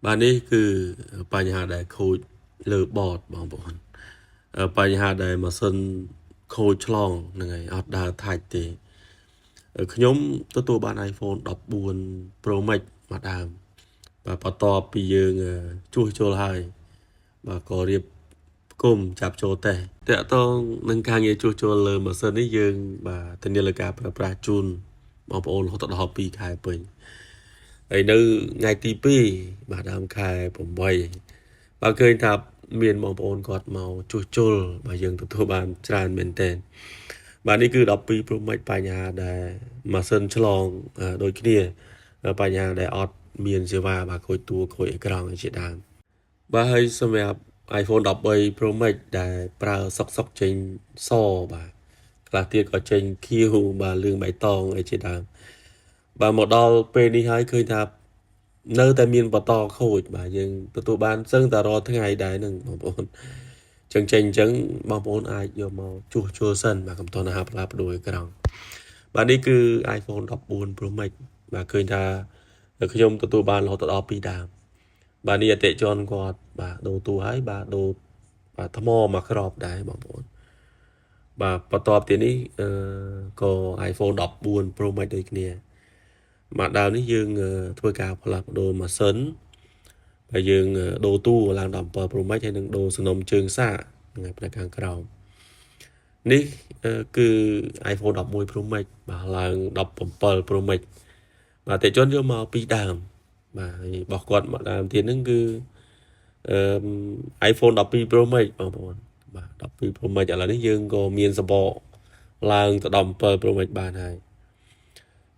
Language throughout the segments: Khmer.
បាទនេះគឺបញ្ហាដែលខូចលើបតបងប្អូនបញ្ហាដែលម៉ាស៊ីនខូចឆ្លងហ្នឹងហើយអត់ដើរថាច់ទេខ្ញុំទទួលបាន iPhone 14 Pro Max មកដើមបាទបន្ទាប់ពីយើងជួសជុលហើយបាទក៏រៀបគុំចាប់ចូលតេស្តតាក់ទងនឹងការងារជួសជុលលើម៉ាស៊ីននេះយើងបាទធានាលើការប្រើប្រាស់ជូនបងប្អូនរហូតដល់2ខែពេញហើយនៅថ្ងៃទី2បាទដើមខែ8បាទឃើញថាមានបងប្អូនគាត់មកជួសជុលបាទយើងទទួលបានច្រើនមែនទែនបាទនេះគឺ12 Pro Max បញ្ហាដែលម៉ាស៊ីនឆ្លងដូចគ្នាបញ្ហាដែលអត់មានសេវាបាទខូចតួខូចអេក្រង់ជាដើមបាទហើយសម្រាប់ iPhone 13 Pro Max ដែលប្រើសុកចេញសបាទខ្លះទៀតក៏ចេញខៀវបាទលឿងបៃតងអីជាដើមបាទមកដល់ពេលនេះហើយឃើញថានៅតែមានបន្តខូចបាទយើងទទួលបានសឹងតែរាល់ថ្ងៃដែរនឹងបងប្អូនចឹងចេញអញ្ចឹងបងប្អូនអាចយកមកជួសជុលសិនបាទកុំតន់ផ្លាស់ប្ដូរក្រង់បាទនេះគឺ iPhone 14 Pro Max បាទឃើញថាខ្ញុំទទួលបានរហូតដល់2ដើមបាទនេះអតិជនគាត់បាទដូរតួហើយបាទដូរបាទថ្មមកក្របដែរបងប្អូនបាទបន្ទាប់ទៀតនេះក៏ iPhone 14 Pro Max ដូចគ្នាមកដើមនេះយើងធ្វើការផ្លាស់ប្ដូរម៉ាស៊ីនហើយយើងដូរតួឡើង17 Pro Max ហើយនឹងដូរសំណុំជើងសាកថ្ងៃផ្នែកខាងក្រោមនេះគឺ iPhone 11 Pro Max បាទឡើង17 Pro Max បាទតេជនយកមកពីដើមបាទរបស់គាត់មកដើមទៀតហ្នឹងគឺiPhone 12 Pro Max បងប្អូនបាទ12 Pro Max ឥឡូវនេះយើងក៏មានសបកឡើងទៅ17 Pro Max បានហើយ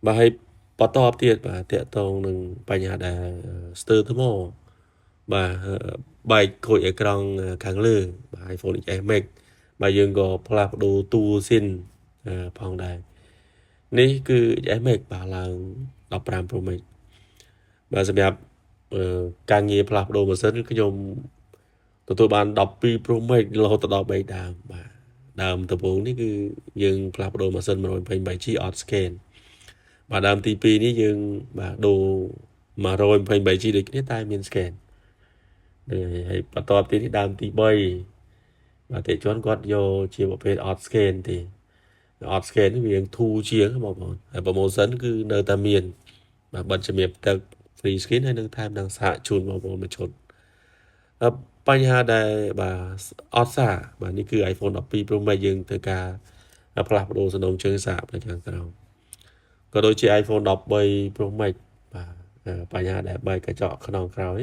បាទហើយបន្តទៀតបាទតកតងនឹងបញ្ហាដែលស្ទើរថ្មបាទបែកខូចអេក្រង់ខាងលើបាទ iPhone XS Max បាទយើងក៏ផ្លាស់ប្ដូរតួស៊ីនផងដែរនេះគឺ XS Max បាទឡើង15 Pro Max បាទសម្រាប់ការងារផ្លាស់ប្ដូរម៉ាស៊ីនខ្ញុំទទួលបាន12 Pro Max រហូតដល់3ដើមបាទដើមដំបូងនេះគឺយើងផ្លាស់ប្ដូរម៉ាស៊ីន 128G អត់ scan បាទដើមទី2នេះយើងបាទដូរ 128G ដូចគ្នាតែមាន scan ហើយបន្ទាប់ទៀតនេះដើមទី3បាទតេជន់គាត់យកជាប្រភេទ odd scan ទេ odd scan នេះវាធូរជាងបងប្អូនហើយ promotion គឺនៅតែមានបាទបិទជំរាបទឹក free skin ហើយនឹងថែមទាំងសហជូនបងប្អូនមួយឈុតបញ្ហាដែលបាទអត់សារបាទនេះគឺ iPhone 12 Pro Max យើងធ្វើការផ្លាស់ប្ដូរសំណុំជើងសាកនៅខាងក្រោមក៏ដូចជា iPhone 13 Pro Max បាទបញ្ហាដែលបែកកញ្ចក់ខ្នងក្រោយ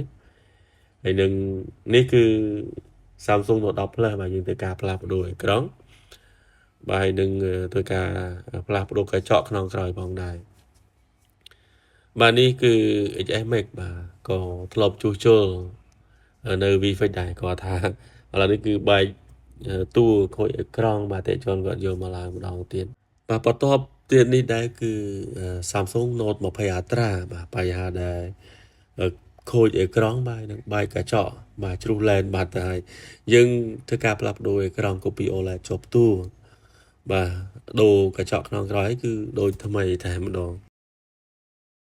ហើយនឹងនេះគឺ Samsung Note 10 Plus បាទយើងធ្វើការផ្លាស់ប្ដូរអេក្រង់បាទហើយនឹងធ្វើការផ្លាស់ប្ដូរកញ្ចក់ខ្នងក្រោយផងដែរបាទនេះគឺ XS Max បាទក៏ធ្លាប់ជួសជុលនៅ VFix ដែរគាត់ថាឥឡូវនេះគឺបែកតួខូចអេក្រង់បាទតេជន់គាត់យកមកឡើងម្ដងទៀតបាទបន្ទាប់ទៀតនេះដែរគឺ Samsung Note 20 Ultra បាទបញ្ហាដែលខូចអេក្រង់បាទនឹងបែកកញ្ចក់បាទជ្រុះឡែនបាត់ទៅហើយយើងធ្វើការផ្លាស់ប្ដូរអេក្រង់ copy OLED ជាប់តួបាទដូរកញ្ចក់ក្នុងក្រោយគឺដូចថ្មីតែម្ដង